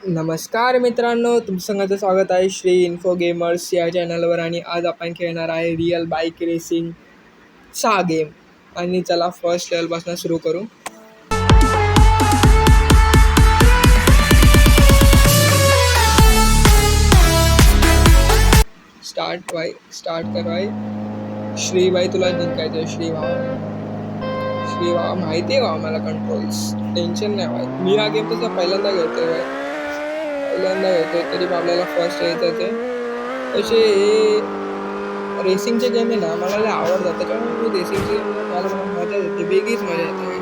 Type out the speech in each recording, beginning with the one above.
नमस्कार मित्रांनो, तुमचं सगळ्यांचं स्वागत आहे श्री इन्फो गेमर्स या चॅनलवर. आणि आज आपण खेळणार आहे रिअल बाईक रेसिंगचा गेम. आणि चला फर्स्ट लेवलपासून सुरू करू. स्टार्ट कर भाई. श्री भाई तुला जिंकायचं आहे. श्री भावा माहिती आहे भावा मला कंट्रोल्स, टेन्शन नाही भाई. मी हा गेम तसा पहिल्यांदा खेळतोय भाई, तरी आपल्याला फर्स्ट यायचंच आहे. तसे हे रेसिंगचे गेम आहे ना, मला लय आवडतात. त्याच्यामुळे मी रेसिंगचे गेम मला मजा येते, वेगळीच मजा येते.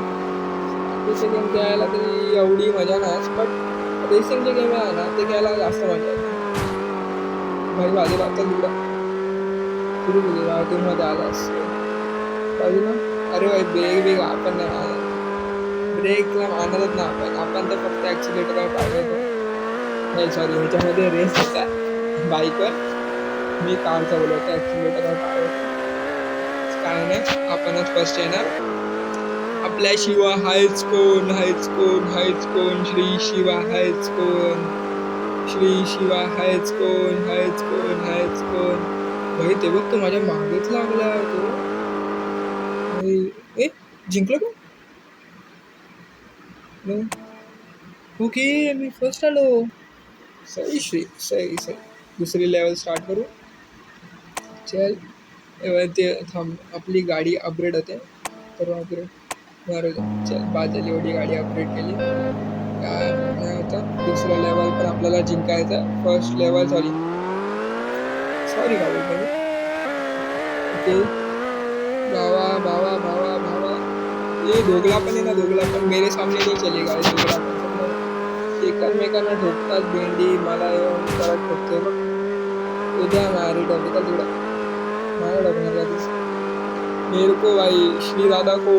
बाकीचे गेम खेळायला तरी एवढी मजा नाही, बट रेसिंगचे गेम आहे ना ते खेळायला जास्त मजा येते भाई. बाजूला आता सुरू केली बाजूमध्ये आलास बाजूला. अरे भाई ब्रेक आपण नाही, ब्रेकला मानतच ना आपण तर फक्त ॲक्सिलेटर पाहिजे. नाही सॉरी, ह्याच्यामध्ये रेस होता बाईकवर, मी कारचा बोलवतो. ॲक्सिलेटर काय नाही, आपणच फर्स्ट येणार. आपल्या शिवा हायच कोण, श्री शिवा हायच कोण, भाई. ते बघ तो माझ्या मागेच लागला तो. ए जिंकलो का? ओके, मी फर्स्ट आलो. सही श्री, सही. दुसरी लेवल स्टार्ट करू. चल ते थांब, आपली गाडी अपग्रेड होते तर अपग्रेड बरं. चल बाद झाली, एवढी गाडी अपग्रेड केली काय नाही होतं. दुसरा लेवल पण आपल्याला जिंकायचं. फर्स्ट लेवल सॉरी काय बोलतो मी. ओके भावा ये दोगला पण आहे ना, दोगला पण मेरे सामने नाही चलेगा. दोगला पण एकमेकांना ठोकतात. भेंडी मला येऊन परत ठोकते बघ. उद्या मारी डबिकल तुला मारा डबणार का मेरे को भाई. श्री दादा को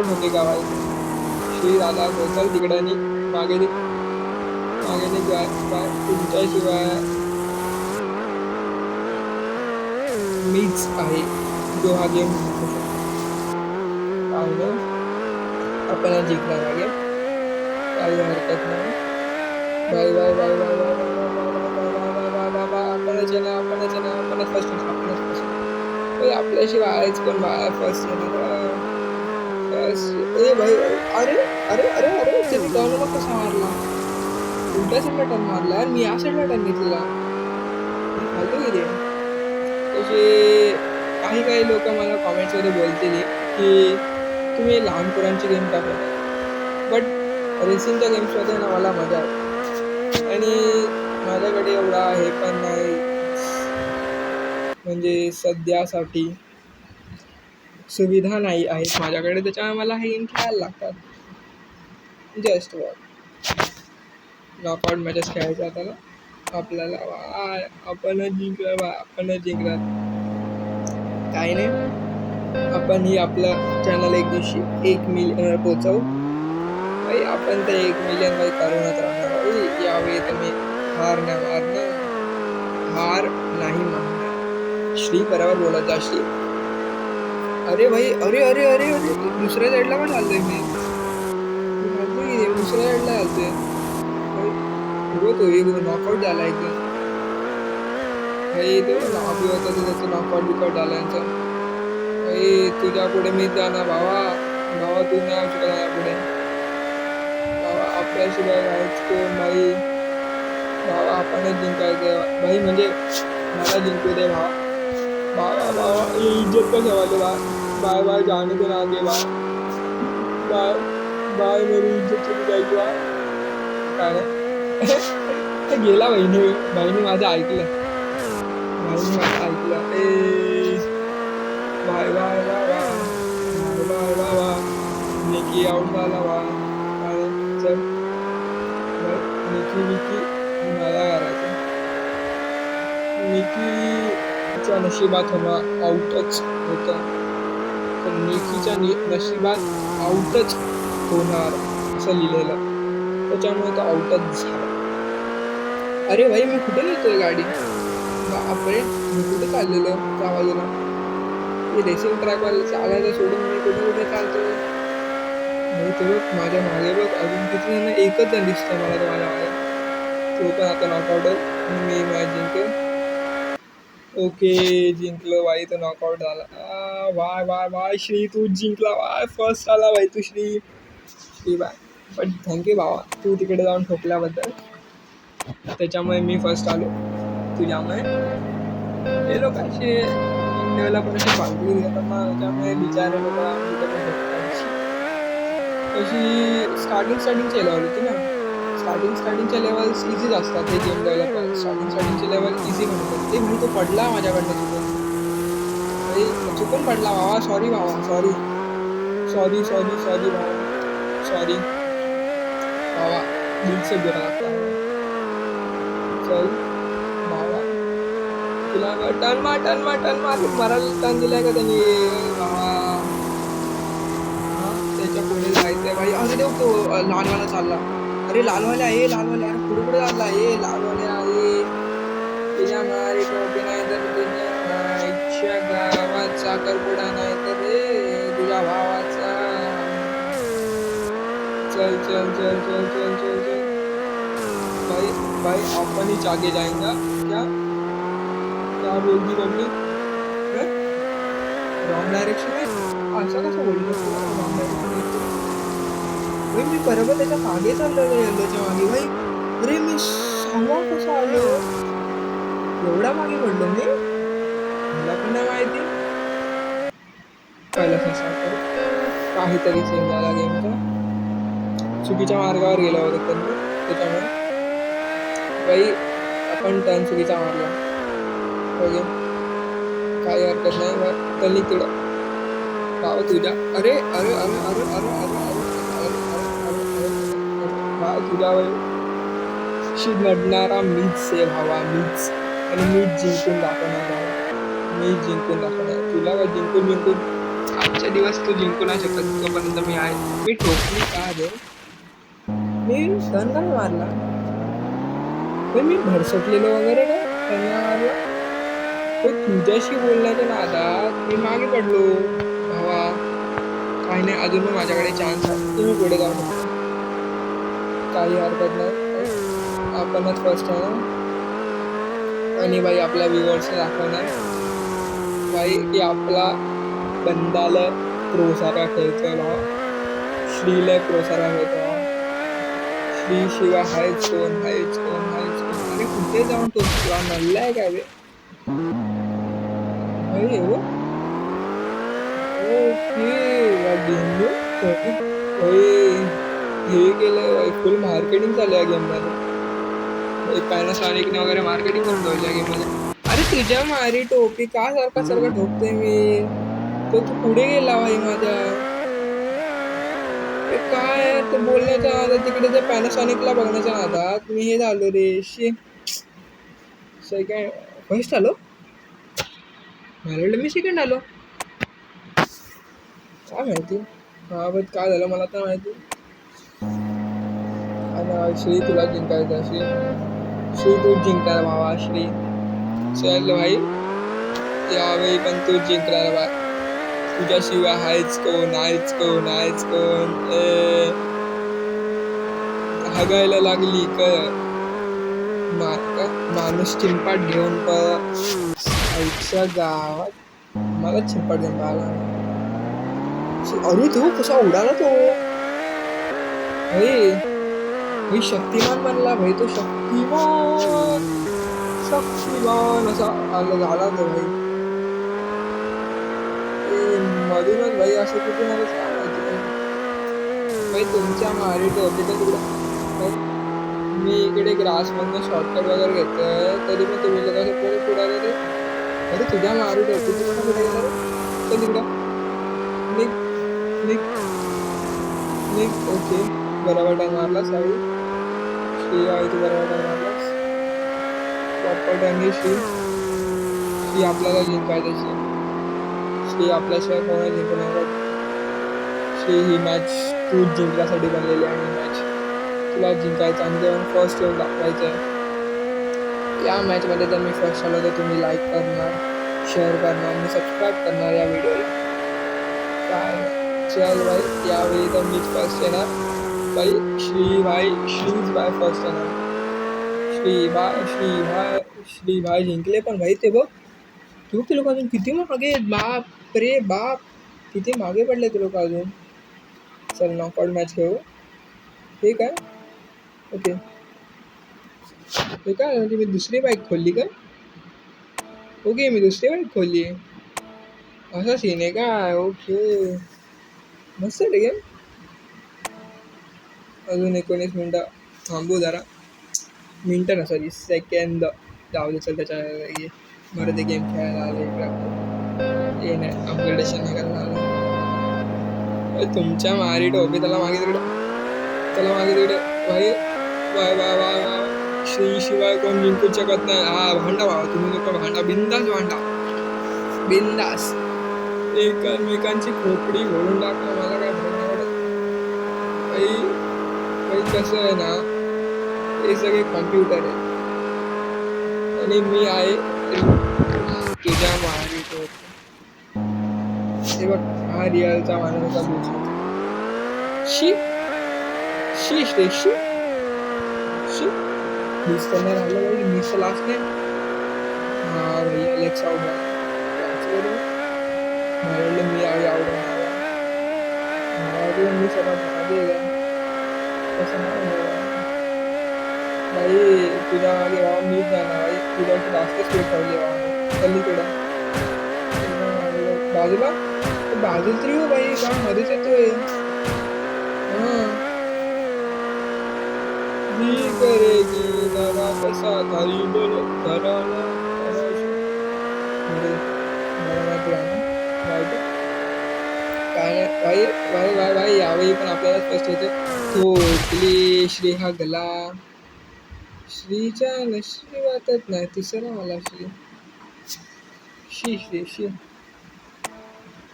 ठोकेगा भाई. श्री दादा को चल तिकडे आणि मागे तुमच्याशिवाय मीच आहे जो हा गेम जिंकू शकतो. आपण जिंकणार हा गेम, काही हरकत नाही. बाय आपणच फर्स्ट. आपल्याशिवाय आहेच पण बाय फर्स्ट येणार. ए भाई, अरे त्यांनी टर्न कसा मारला, उलट्या साईडला टर्न मारला यार. मी या साईडला टर्न घेतलेला फालतू किती. तसे काही लोक मला कॉमेंट्समध्ये बोलतील की तुम्ही लहान पोरांची गेम का खेळता, बट रेसिंगच्या गेम्समध्ये ना मला मजा आहे. आणि माझ्याकडे एवढा हे पण नाही, म्हणजे सध्यासाठी सुविधा नाही आहेत माझ्याकडे, त्याच्यामुळे मला हे गेम खेळायला लागतात. जस्ट नॉकआउट मॅचेस खेळायच्या आता आपल्याला. आपणच जिंकणार काही नाही. आपण ही आपलं चॅनल एक दिवशी 1 मिलियनवर पोचवू भाई. आपण तर 1 मिलियन भाई करूनच राहणार भाई. यावेळी तुम्ही हार नाही मानणार. श्री बरोबर बोलत जा श्री. अरे भाई अरे दुसऱ्या साईडला पण चालतोय मी दुसऱ्या साईडला चालतोय. तो एक नॉकआउट झाला एकदम भाई. तो नावी होता तो त्याचं नॉकआउट झाला यांचा भाई. तुझ्या पुढे मी जाणार भावा. तू नाही येऊ शकत माझ्या पुढे भावा. आपल्याशिवाय राहायच कोण भाई. भावा आपणच जिंकायचं भाई, म्हणजे मला जिंकू दे भावा. इज्जत का सवाल है बाय जाने को ना आगे बाय मेरी इज्जत चली जायची काय गेला. बहिणी माझं ऐकलं. ए बाय निकी आउट झाला चल निकी मला करायचं. निकीच्या नशिबात होणं आउटच होतं, तर निकीच्या नशिबात आउटच होणार असं लिहिलेलं, त्याच्यामुळे तो आउटच झाला. अरे भाई मी कुठे नेतोय गाडी बापरे. मी कुठे चाललेलो त्या बाजूला. मी रेसिंग ट्रॅकवर चालायचं सोडून मी कुठे चालतोय भाई. ते बघ माझ्या मागे बघ, अजून किती जण, एकच जण दिसतं मला तर माझ्या मागे. तो पण आता नॉकआउट आहे. मी मॅच जिंकेल. ओके, जिंकलो भाई. तो नॉकआउट झाला. वाय वाय वाय श्री, तू जिंकला वाय. फर्स्ट आला भाई तू श्री बाय. पण थँक्यू भावा, तू तिकडे जाऊन ठोकल्याबद्दल. त्याच्यामुळे मी फर्स्ट आलो तुझ्यामुळे. हे लोक असे डेव्हलपर असे फालतू घेतात ना, त्याच्यामुळे बिचारे लोक तिथे पण ठोकतात. तशी स्टार्टिंगचे लेवल होती ना. स्टार्टिंगच्या लेवल्स इझीच असतात. हे गेम डेव्हलपर स्टार्टिंगचे लेवल इझी म्हणतात. ते म्हणजे तो पडला माझ्याकडनं चुकून पडला भावा. सॉरी भावा, सॉरी भावा. सॉरी भावा, दिल से बुरा लागता है. चल भावा, तुला टर्न मार मरायला टर्न दिलाय का त्यांनी भावा. त्याच्या पुढे जायचंय भाई. अरे देव, तो लालवाला चालला. अरे लालवाल्या आहे, लालवाल्या. अरे पुढे चालला आहे लालवाल्या आहे. तुझ्या मारी टोपी नाही तर तुझ्या आईच्या गावाचा करपुडा नाही तर रे तुझ्या भावाचा. चल चल चल चल चल चल चल भाई भाई, आपण ही आगे जाएंगा क्या? क्या बोलती मम्मी? रॉंग डायरेक्शन आहे. असं कसं बोलू शकतो रॉंग डायरेक्शन? भाई मी बरोबर त्याच्या मागे चाललेलो, येल्लोच्या मागे भाई. अरे मी सहावा कसा आलो? एवढा मागे पडलो मी, मला पण नाही माहिती. पहिला काहीतरी सीन झाला गेमचा. चुकीच्या मार्गावर गेला होता त्यांनी, त्याच्यामुळे भाई आपण टर्न चुकीचा मारला. ओके, काही हरकत नाही भाई. त्यांनी तिकडं भाव तुझ्या. अरे अरे अरे अरे अरे अरे भाव तुझ्या शी लढणारा मीच आहे भावा, मीच. आणि मीच जिंकून दाखवणार भावा, मीच जिंकून दाखवणार. तुला का जिंकून आजच्या दिवस तू जिंकू नाही शकत. तोपर्यंत मी आहे. मी ठोकली का दे, मी टर्न नाही मारला. मी भरसटलेलो वगैरे का टर्न मारला. तुझ्याशी बोलण्याच्या नादात मी मागे पडलो भावा. काही नाही, अजून माझ्याकडे चान्स आहे. तुम्ही पुढे जाऊ शकता, काही हरकत नाही. आपणच फर्स्ट आहे ना. आणि भाई आपल्या व्ह्युअर्सला दाखवणार भाई की आपला बंदाला प्रोसारा खेळतोय भावा. श्रीला प्रोसारा खेळतो भावा. श्री शिवाय हायच कोण. अरे कुठे जाऊन तो तुला नल्लाय काय रे भाई? हे केलं फुल मार्केटिंग चालू आहे गेममध्ये. पॅनासॉनिकने वगैरे मार्केटिंग करून ठेवली आहे गेममध्ये. अरे तुझ्या मारी टोपी का सारखं ठोकते मी. तो तू पुढे गेला भाई माझ्या. काय ते बोलण्याच्या नादात तिकडे ते पॅनासॉनिकला बघण्याच्या नादात मी हे झालो रे. सेकंड फर्स्ट आलो. मला मी सेकंड आलो. काय माहिती हा बट काय झालं मला तर माहिती. आणि श्री तुला जिंकायचं. श्री तू जिंकणार भावा. श्री चल भाई, यावेळी पण तू जिंकणार बा. तुझ्याशिवाय हायच कोण. हागायला लागली माणूस चिंपाट घेऊन आईच्या गावात मला चिंपाट घेऊन आला. अरे तो कसा उडाला तो भाई. शक्तिमान बनला भाई तो. शक्तिमान असा आला झाला तो भाई. मधूनच भाई असं कुठे मला काय माहिती भाई. तुमच्या मारी टोपी तर तुला मी इकडे ग्रासमधनं शॉर्टकट वगैरे घेतोय तरी पण तुम्ही लोक पुढे पुढाले रे. अरे तुझ्या मारी टोपी तू पण कुठे गेला रे. चल तिकडं निक. ओके, बरोबर टाइम मारलास साडी. श्री आहे तू बरोबर टाइम मारलास. प्रॉपर टाइम श्री आपल्याला जिंकायचं. श्री आपल्याशिवाय कोणा जिंकू नाही. श्री ही मॅच तू जिंकण्यासाठी बनलेली आहे. मॅच तुला जिंकायचं आणि जेव्हा फर्स्ट येऊन दाखवायचं आहे. या मॅचमध्ये जर मी फर्स्ट आलो तर तुम्ही लाईक करणार, शेअर करणार आणि सबस्क्राईब करणार या व्हिडिओला. काय चल भाई, यावेळी तर मीच फर्स्ट येणार भाई. श्रीज बाय फर्स्ट येणार. श्री भाई जिंकले. पण भाई ते बघ, ते लोक अजून किती मागे आहेत. बाप रे बाप, किती मागे पडले ते लोक अजून. चल नॉकआउट मॅच खेळू. हे काय ओके, हे काय म्हणजे मी दुसरी बाईक खोलली का? ओके, मी दुसरी बाईक खोलली. असा सीन आहे का? ओके, मस्त आहे गेम. अजून 19 मिनटं थांबू जरा. मिनटं ना सॉरी, सेकंद. जाऊ दे, चल त्याच्या बरं ते गेम खेळायला आले इकडं. हे नाही, अपग्रेडेशन नाही करायला आलं. तुमच्या मारी टोपी त्याला मागे तिकडे भाई. Y Y Y Y, Shri शिवाय कोण जिंकू शकत नाही. हा भांडा बाबा, तुम्ही लोक भांडा, बिंदास एकमेकांची खोपडी भरून टाका, मला काय भांडण वाटत. काही कसं आहे ना, हे सगळे कॉम्प्युटर आहे आणि मी आहे तुझ्या मारी टोपी. हे बघ, हा रिअलचा माणूस होता. शी मीच तर नाही राहिलं भाई, मीच तर लास्ट नाही. हा भैया लेट्स आउट मला मी आवडून मी सर्वात मागे तसं नाही भाई. तुझ्या मागे भावा मीच जाणार भाई, तुझ्या जास्त स्पीड ठेवली भावा. पलीकडं बाजूला तरी हो भाई, का मध्येच येतोय. ही करेगी नवा कसा थारी बोल घराला काय भाई भाई भाई भाई, यावेळी पण आपल्याला फर्स्ट येते. ठोकली श्री हा गला. श्रीच्या नशी वाटत नाही, तिसरा मला श्री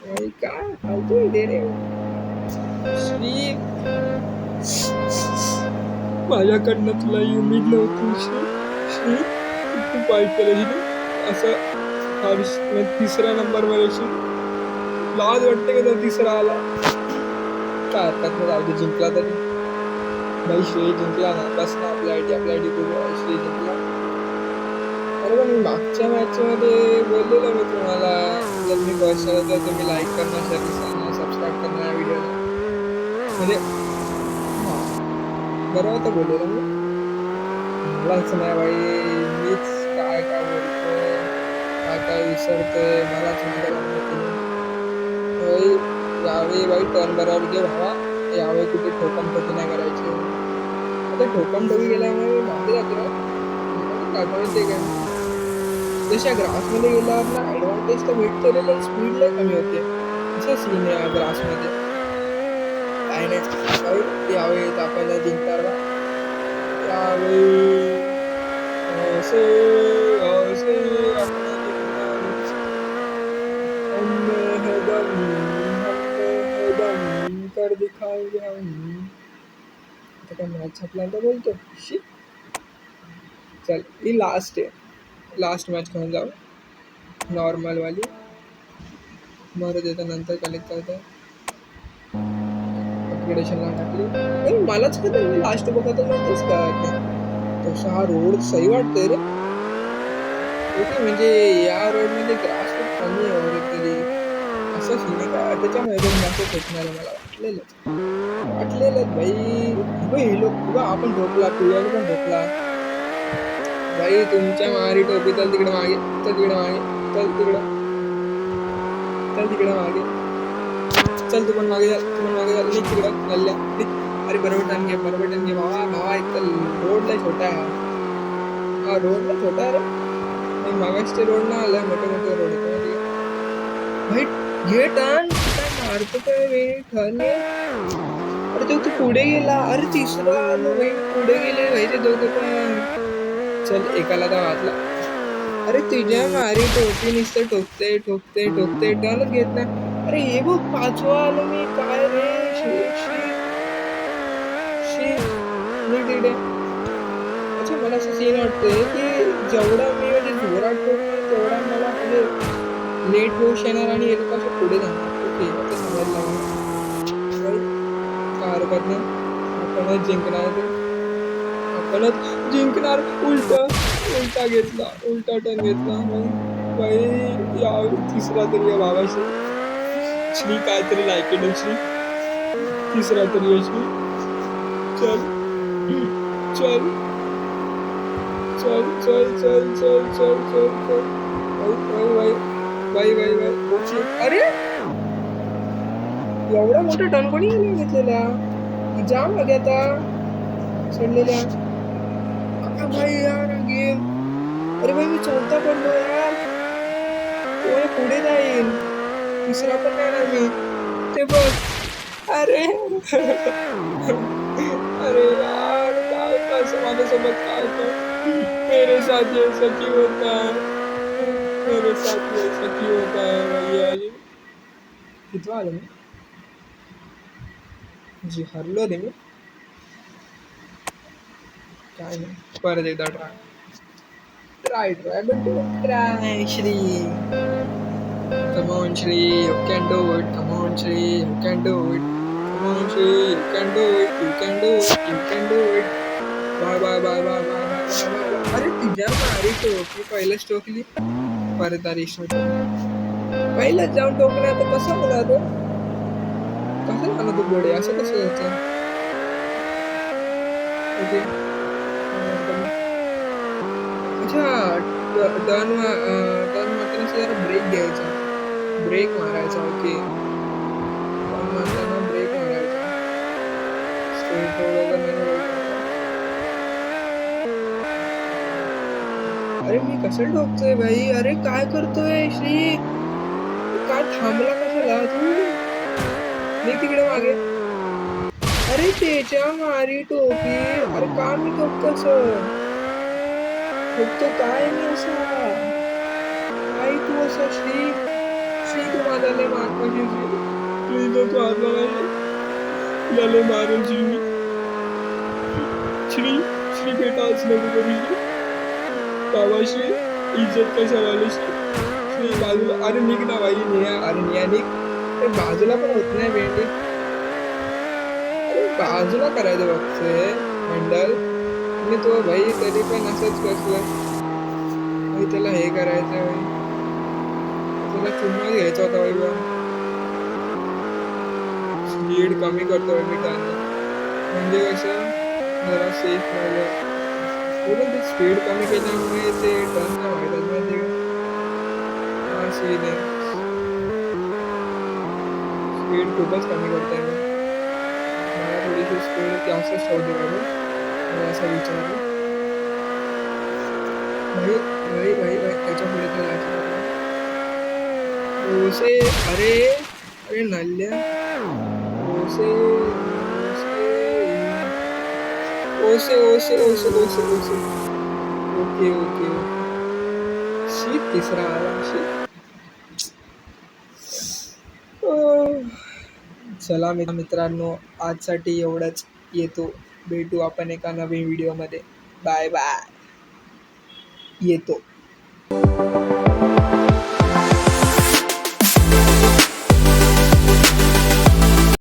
भाई काय फालतू दे रे श्री. माझ्याकडनं तुला उमेद नव्हती श्री, खूप वाईट केलं असं. तिसऱ्या नंबरवर येशील, लाज वाटते का तर तिसरा आला. काय हरकत नाही, जाऊ दे, जिंकला तरी भाई. श्री जिंकला ना, बस ना. आपल्या आयडी श्री जिंकला. अरे पण मी मागच्या मॅचमध्ये बोललेलो मी तुम्हाला, जर मी पर्सनल तर तुम्ही लाईक करणार, शेअर करणार, सबस्क्राईब करणार व्हिडिओला. म्हणजे बरोबर तर बोललेलो मी. मलाच नाही भाई, मीच काय बोलतोय, काय विसरतोय, मलाच मागे भाई. यावेळी भाई टर्न बरोबर घे भावा. यावेळी कुठे ठोकम नाही करायची. आता ठोकम गेल्यामुळे मागे जातो दाखवायचे काय. जशा ग्रासमध्ये गेल्यावर ना ॲडव्हान्टेज तर भेटते रे, पण स्पीड लय कमी होते. असं सीन आहे ग्रासमध्ये. काय नाही यावेळी आपल्याला जिंकणार बा. यावेळी कर दिखाएंगे हम. आता काय मॅच आपल्याला बोलतो शी. चल, ही लास्ट आहे, लास्ट मॅच खेळून जाऊ नॉर्मलवाली. बरं देतं नंतर कलेक्ट करतो. अपग्रेडेशनला टाकली मलाच कधी मी लास्ट बघत नव्हतंच का. तसा हा रोड सही वाटतोय रे. ओके, म्हणजे या रोडमध्ये ग्रास खूप कमी आहे तरी असं सीन का, त्याच्यामुळे जास्त फेकणार आहे मला वाटलेलं भाई. हे लोक आपण ठोकला, टुयाला पण ठोकला भाई. तुमच्या मारी टोपी. चल तिकडे मागे, चल तिकडे मागे. चल तू पण मागे जा, निघ तिकडं गल्ल्या. अरे बरोबर टर्न घे भावा. एक तर रोडला छोटा आहे हा रोडला छोटा आहे रे. मागासचे रोड ना आलाय, मोठे रोड येतो भाई. घे टर्न, मारतो काय टर्न. अरे तो तू पुढे गेला. अरे तिसरा आलो भाई, पुढे गेले भाई ते दोघं पण. चल एकाला तर वाचला. अरे तुझ्या मारी टोपी नुसतं ठोकते टर्नच घेत नाही. अरे हे बघ, पाचवा आलो मी. काय रे तिकडे. अच्छा, मला असं सीन वाटतंय की जेवढा मी म्हणजे जोरात ठोकणार तेवढा मला म्हणजे लेट होऊ येणार आणि हे लोक असं पुढे जाणार. ओके, आता समजलं मला. काय हरकत नाही, आपणच जिंकणार ते. म्हणत जिंकणार. उलटा घेतला, उलटा टर्न घेतला. बाई या तिसरा तरी या बाबाशी श्री काहीतरी लायकेड श्री, तिसरा तरी आहे श्री. चल चल चल चल चल चल चल चल चल. बाई बाई बाई बाई बाई बाई. अरे एवढा मोठा टर्न कोणी घेतलेला, जाम लागे आता चढलेल्या. भाई यार गेम. अरे भाई मी चौथा पडलो यार. तो पुढे जाईल, तिसरा पण नाही ना मी. ते बघ. अरे अरे यार काय कसं माझ्यासोबत काय कर. मेरे साथ ऐसा क्यों होता है, मेरे साथ ऐसा क्यों होता है भैया जी. किती आलं मी जी हरलो रे मी. काय नाही, परत एकदा try but try Shri. Come on Shri, you can do it. Come on Shri, you can do it. Come on Shri, you can do it. You can do it. You can do it. Bye bye bye bye bye bye bye bye. अरे तुझ्या मारी टोकली, पहिलंच टोकली, परत आली पहिलंच जाऊन टोकलं. आता कसं मला तो कसं झालं तू गोडे, असं कसं होतं. ओके अच्छा, टर्न मारताना जरा ब्रेक घ्यायचा, ब्रेक मारायचा. ओके टर्न मारताना ब्रेक मारायचा. स्ट्रेट अरे मी कसं ठोकतोय भाई. अरे काय करतोय श्री, काय थांबला कशाला तू. मी तिकडे मागे. अरे त्याच्या मारी टोपी. अरे का मी ठोकतोस, ठोकतो काय मी असा, काय तू असा श्री. श्री तू माझा लय मार पाहिजे प्लीज. तू हातला नाही लय मारेल श्री मी. श्री श्री बेटा असं नको करू श्री. बाबाश्री इज्जत कशा वाले श्री. श्री बाजूला. अरे निघ ना भाई निया. अरे निया निघ. बाजूला पण होत नाही भेंडी. अरे बाजूला करायचं बघतोय हँडल मी तो भाई, तरी पण असंच कसलं भाई. त्याला हे करायचं भाई, त्याला चुम्मा घ्यायचा होता भाई. बा स्पीड कमी करतो मी टर्न, म्हणजे कसं जरा सेफ राहिलं. बोलून ते स्पीड कमी केल्यामुळे ते टर्न नाही व्हायला माहिती का. हा सीन आहे, स्पीड खूपच कमी करतोय मी. मला थोडीशी स्पीड जास्तच ठेवते का मला असं विचारलं भाई. भाई भाई भाई त्याच्या पुढे तर जायचं ओसे. अरे अरे नल्ल्या ओसे ओसे ओसे ओसे ओसे ओसे. Okay okay okay. शीत तिसरा आला शीत. चला मित्रांनो, आजसाठी एवढंच. येतो, भेटू आपण एका नवीन व्हिडिओमध्ये. Bye bye. येतो.